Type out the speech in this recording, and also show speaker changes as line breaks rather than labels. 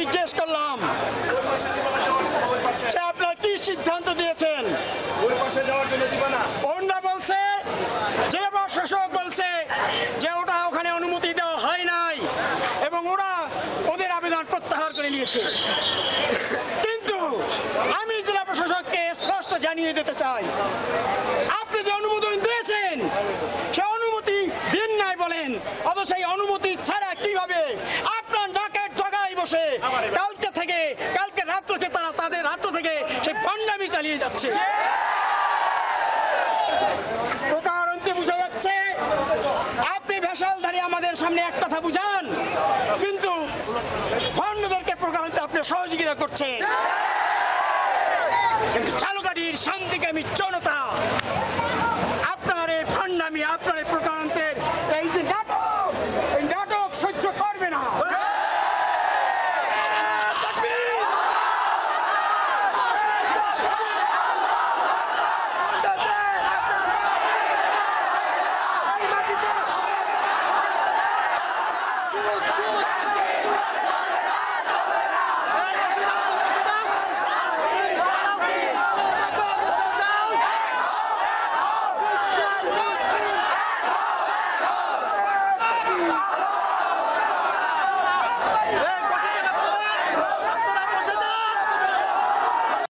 জিজ্ঞেস করলাম যে আপনারা কি সিদ্ধান্ত দিয়েছেন। ওরা বলছে যে প্রশাসক বলছে যে ওখানে অনুমতি দেওয়া হয় নাই এবং ওরা ওদের আবেদন প্রত্যাহার করে নিয়েছে। কিন্তু আমি জেলা প্রশাসককে স্পষ্ট জানিয়ে দিতে চাই, আপনি যে অনুমোদন দিয়েছেন সে অনুমতি দিন নাই বলেন, অথচ সেই অনুমতি ছাড়া কিভাবে আপনার নাকের ডগায় বসে কালকে রাত্রকে তারা তাদের রাত্র থেকে সেই ভণ্ডামি চালিয়ে যাচ্ছে। প্রকারান্তে বোঝা যাচ্ছে আপনি ভেসালধারী আমাদের সামনে এক কথা বুঝান, কিন্তু ভণ্ডদেরকে প্রকারান্তে আপনি সহযোগিতা করছেন। কিন্তু চালকাঠির শান্তিকামী জনতা